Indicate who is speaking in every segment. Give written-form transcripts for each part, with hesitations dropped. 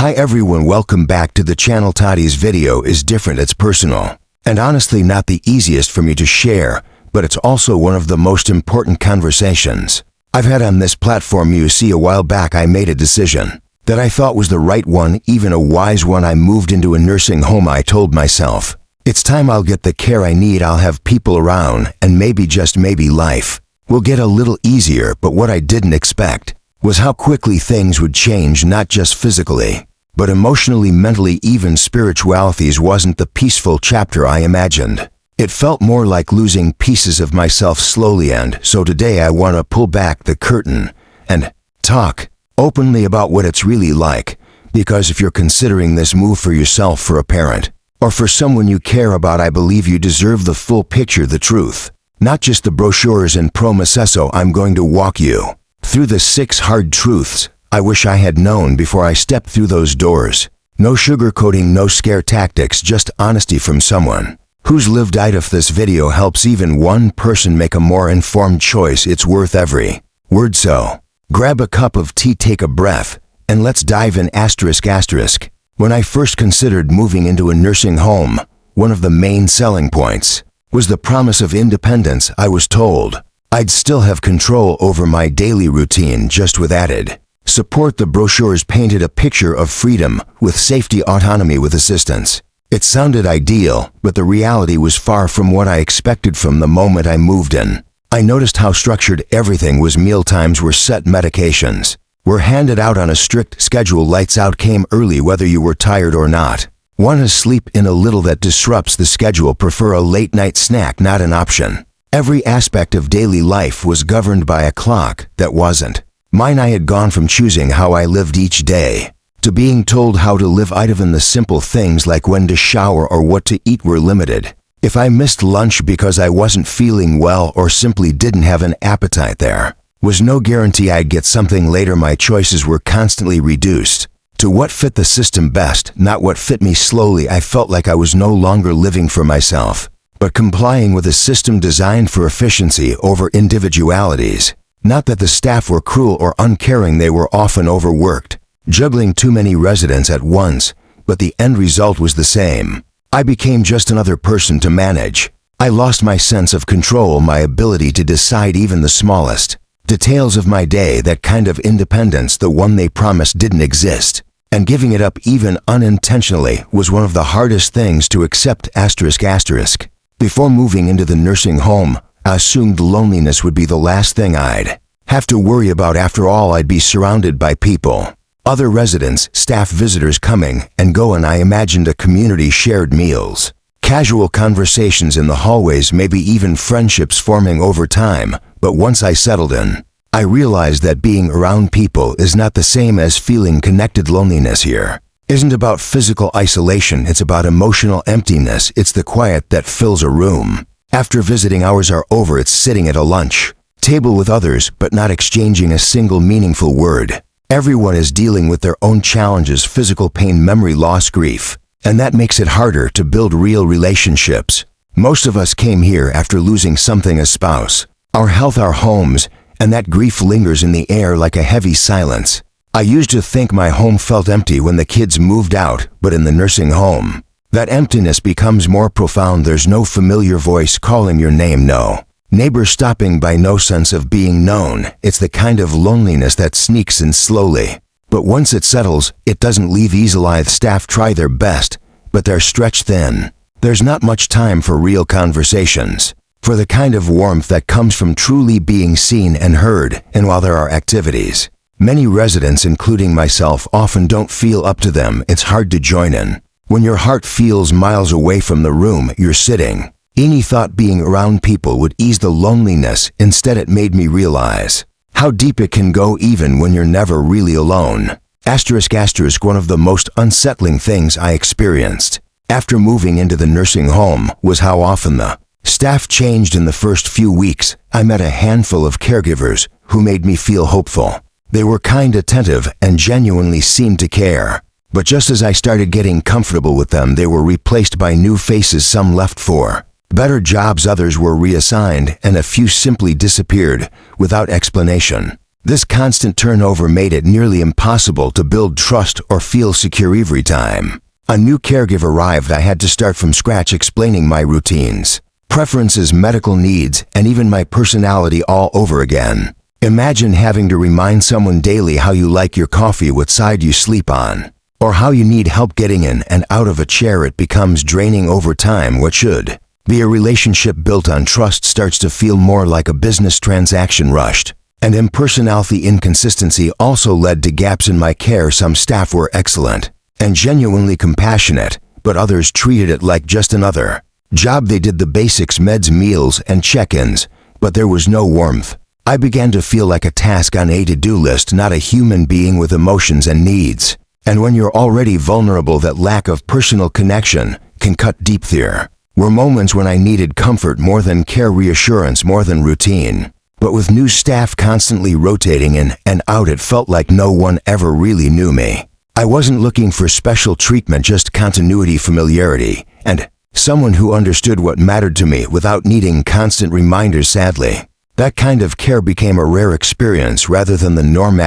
Speaker 1: Hi everyone, welcome back to the channel. Today's video is different, it's personal, and honestly not the easiest for me to share, but it's also one of the most important conversations I've had on this platform. You see, a while back I made a decision that I thought was the right one, even a wise one. I moved into a nursing home. I told myself, it's time, I'll get the care I need, I'll have people around, and maybe, just maybe, life will get a little easier. But what I didn't expect was how quickly things would change, not just physically, but emotionally, mentally, even spirituality wasn't the peaceful chapter I imagined. It felt more like losing pieces of myself slowly. And so today I want to pull back the curtain and talk openly about what it's really like. Because if you're considering this move for yourself, for a parent, or for someone you care about, I believe you deserve the full picture, the truth, not just the brochures and promises. So I'm going to walk you through the 6 hard truths I wish I had known before I stepped through those doors. No sugarcoating, no scare tactics, just honesty from someone who's lived it. If this video helps even one person make a more informed choice, it's worth every word. So grab a cup of tea, take a breath, and let's dive in. ***. When I first considered moving into a nursing home, one of the main selling points was the promise of independence. I was told I'd still have control over my daily routine, just with added support. The brochures painted a picture of freedom with safety, autonomy with assistance. It sounded ideal, but the reality was far from what I expected. From the moment I moved in, I noticed how structured everything was. Mealtimes were set, medications were handed out on a strict schedule, lights out came early whether you were tired or not. Want to sleep in a little? That disrupts the schedule. Prefer a late night snack? Not an option. Every aspect of daily life was governed by a clock that wasn't mine. I had gone from choosing how I lived each day to being told how to live. Even the simple things like when to shower or what to eat were limited. If I missed lunch because I wasn't feeling well or simply didn't have an appetite, there was no guarantee I'd get something later. My choices were constantly reduced to what fit the system best, not what fit me. Slowly I felt like I was no longer living for myself, but complying with a system designed for efficiency over individualities. Not that the staff were cruel or uncaring, they were often overworked, juggling too many residents at once, but the end result was the same. I became just another person to manage. I lost my sense of control, my ability to decide even the smallest details of my day. That kind of independence, the one they promised, didn't exist, and giving it up, even unintentionally, was one of the hardest things to accept. ***. Before moving into the nursing home, I assumed loneliness would be the last thing I'd have to worry about. After all, I'd be surrounded by people, other residents, staff, visitors coming and going. I imagined a community, shared meals, casual conversations in the hallways, maybe even friendships forming over time. But once I settled in, I realized that being around people is not the same as feeling connected. Loneliness here isn't about physical isolation, it's about emotional emptiness. It's the quiet that fills a room after visiting hours are over. It's sitting at a lunch table with others but not exchanging a single meaningful word. Everyone is dealing with their own challenges, physical pain, memory loss, grief, and that makes it harder to build real relationships. Most of us came here after losing something: a spouse, our health, our homes, and that grief lingers in the air like a heavy silence. I used to think my home felt empty when the kids moved out, but in the nursing home, that emptiness becomes more profound. There's no familiar voice calling your name, no neighbor stopping by, no sense of being known. It's the kind of loneliness that sneaks in slowly, but once it settles, it doesn't leave easily. The staff try their best, but they're stretched thin. There's not much time for real conversations, for the kind of warmth that comes from truly being seen and heard. And while there are activities many residents, including myself, often don't feel up to them, it's hard to join in. When your heart feels miles away from the room you're sitting, any thought being around people would ease the loneliness. Instead, it made me realize how deep it can go even when you're never really alone. ***. One of the most unsettling things I experienced after moving into the nursing home was how often the staff changed. In the first few weeks, I met a handful of caregivers who made me feel hopeful. They were kind, attentive, and genuinely seemed to care. But just as I started getting comfortable with them, they were replaced by new faces. Some left for better jobs, others were reassigned, and a few simply disappeared without explanation. This constant turnover made it nearly impossible to build trust or feel secure every time a new caregiver arrived. I had to start from scratch explaining my routines, preferences, medical needs, and even my personality all over again. Imagine having to remind someone daily how you like your coffee, what side you sleep on, or how you need help getting in and out of a chair. It becomes draining over time. What should be a relationship built on trust starts to feel more like a business transaction, rushed and impersonal. The inconsistency also led to gaps in my care. Some staff were excellent and genuinely compassionate, but others treated it like just another job. They did the basics, meds, meals, and check-ins, but there was no warmth. I began to feel like a task on a to-do list, not a human being with emotions and needs. And when you're already vulnerable, that lack of personal connection can cut deep. There were moments when I needed comfort more than care, reassurance more than routine. But with new staff constantly rotating in and out, it felt like no one ever really knew me. I wasn't looking for special treatment, just continuity, familiarity, and someone who understood what mattered to me without needing constant reminders. Sadly, that kind of care became a rare experience rather than the norm.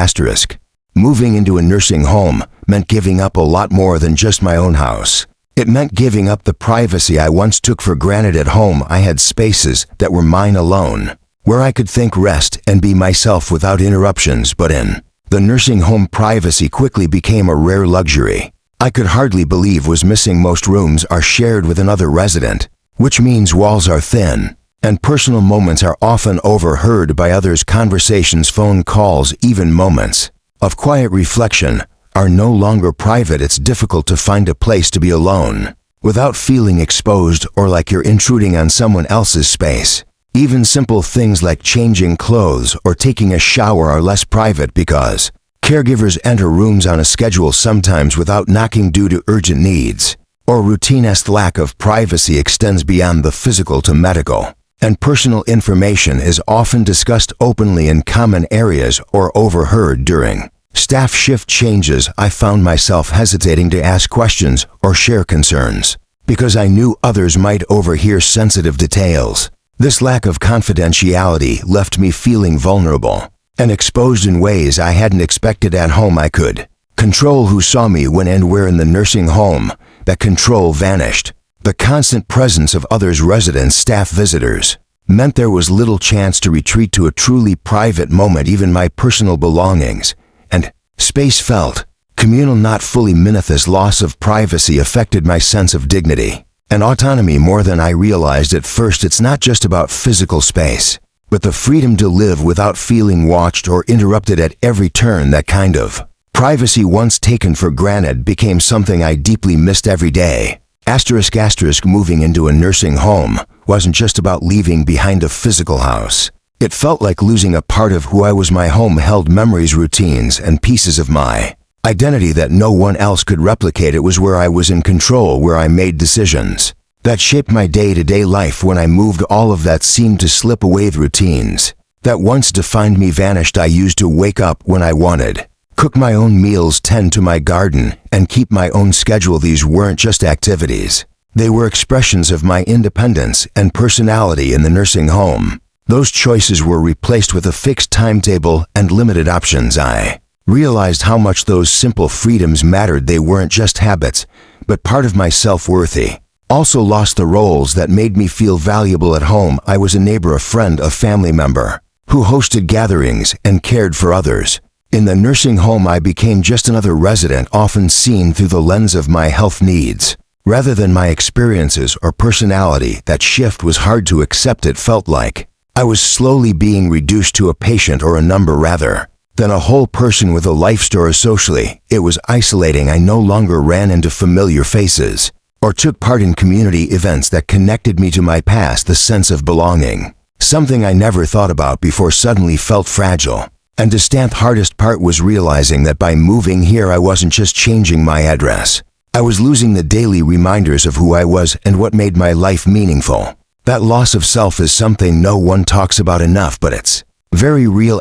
Speaker 1: Moving into a nursing home meant giving up a lot more than just my own house. It meant giving up the privacy I once took for granted at home. I had spaces that were mine alone, where I could think, rest, and be myself without interruptions. But in the nursing home, privacy quickly became a rare luxury I could hardly believe was missing. Most rooms are shared with another resident, which means walls are thin, and personal moments are often overheard by others. Conversations, phone calls, even moments of quiet reflection are no longer private. It's difficult to find a place to be alone without feeling exposed or like you're intruding on someone else's space. Even simple things like changing clothes or taking a shower are less private because caregivers enter rooms on a schedule, sometimes without knocking due to urgent needs or routine. Lack of privacy extends beyond the physical to medical, and personal information is often discussed openly in common areas or overheard. During staff shift changes, I found myself hesitating to ask questions or share concerns because I knew others might overhear sensitive details. This lack of confidentiality left me feeling vulnerable and exposed in ways I hadn't expected. At home, I could control who saw me when and where. In the nursing home, that control vanished. The constant presence of others, residents, staff, visitors, meant there was little chance to retreat to a truly private moment. Even my personal belongings and space felt communal, not fully mine. This loss of privacy affected my sense of dignity and autonomy more than I realized at first. It's not just about physical space, but the freedom to live without feeling watched or interrupted at every turn. That kind of privacy, once taken for granted, became something I deeply missed every day. Moving into a nursing home wasn't just about leaving behind a physical house. It felt like losing a part of who I was. My home held memories, routines, and pieces of my identity that no one else could replicate. It was where I was in control, where I made decisions that shaped my day-to-day life. When I moved, all of that seemed to slip away. The routines that once defined me vanished. I used to wake up when I wanted, cook my own meals, tend to my garden, and keep my own schedule. These weren't just activities. They were expressions of my independence and personality. In the nursing home, those choices were replaced with a fixed timetable and limited options. I realized how much those simple freedoms mattered. They weren't just habits, but part of my self-worth. Also lost the roles that made me feel valuable. At home, I was a neighbor, a friend, a family member who hosted gatherings and cared for others. In the nursing home, I became just another resident, often seen through the lens of my health needs rather than my experiences or personality. That shift was hard to accept. It felt like I was slowly being reduced to a patient or a number rather than a whole person with a life story. Socially, it was isolating. I no longer ran into familiar faces or took part in community events that connected me to my past. The sense of belonging, something I never thought about before, suddenly felt fragile. And the hardest part was realizing that by moving here, I wasn't just changing my address. I was losing the daily reminders of who I was and what made my life meaningful. That loss of self is something no one talks about enough, but it's very real.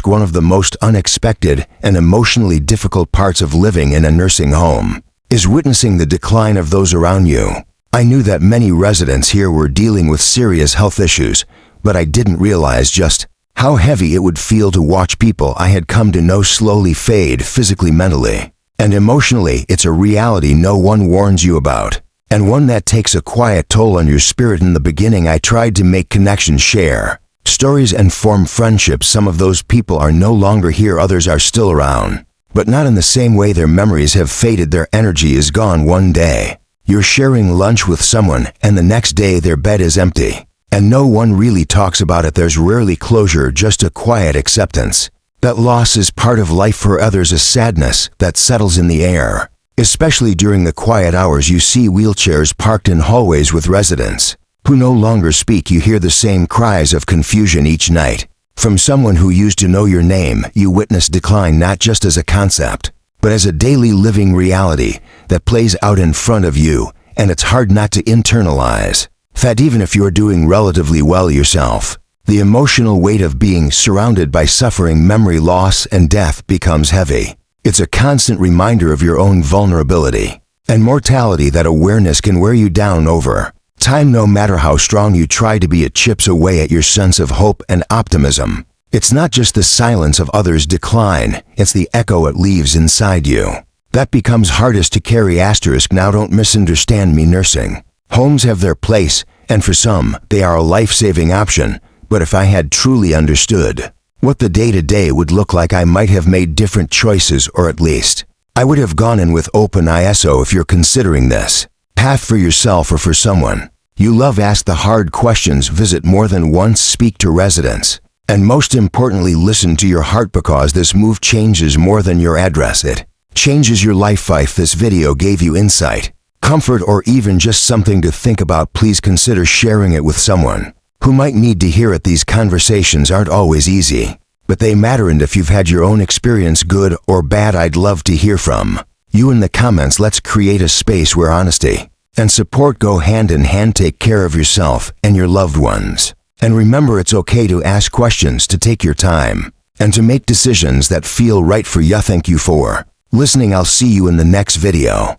Speaker 1: One of the most unexpected and emotionally difficult parts of living in a nursing home is witnessing the decline of those around you. I knew that many residents here were dealing with serious health issues, but I didn't realize just How heavy it would feel to watch people I had come to know slowly fade physically, mentally, and emotionally. It's a reality no one warns you about, and one that takes a quiet toll on your spirit. In the beginning, I tried to make connections, share stories, and form friendships. Some of those people are no longer here, others are still around, but not in the same way. Their memories have faded, their energy is gone. One day, you're sharing lunch with someone, and the next day their bed is empty. And no one really talks about it. There's rarely closure, just a quiet acceptance. That loss is part of life. For others, a sadness that settles in the air. Especially during the quiet hours, you see wheelchairs parked in hallways with residents who no longer speak. You hear the same cries of confusion each night. From someone who used to know your name, you witness decline, not just as a concept, but as a daily living reality that plays out in front of you, and it's hard not to internalize that even if you're doing relatively well yourself. The emotional weight of being surrounded by suffering, memory loss, and death becomes heavy. It's a constant reminder of your own vulnerability and mortality. That awareness can wear you down over time. No matter how strong you try to be, it chips away at your sense of hope and optimism. It's not just the silence of others' decline, it's the echo it leaves inside you that becomes hardest to carry. Now, don't misunderstand me. Nursing homes have their place, and for some, they are a life-saving option. But if I had truly understood what the day-to-day would look like, I might have made different choices, or at least I would have gone in with open eyes. So if you're considering this path for yourself or for someone you love, ask the hard questions, visit more than once, speak to residents, and most importantly, listen to your heart, because this move changes more than your address. It changes your life. If this video gave you insight, comfort, or even just something to think about, please consider sharing it with someone who might need to hear it. These conversations aren't always easy, but they matter, and if you've had your own experience, good or bad, I'd love to hear from you in the comments. Let's create a space where honesty and support go hand in hand. Take care of yourself and your loved ones, and remember, it's okay to ask questions, to take your time, and to make decisions that feel right for you. Thank you for listening. I'll see you in the next video.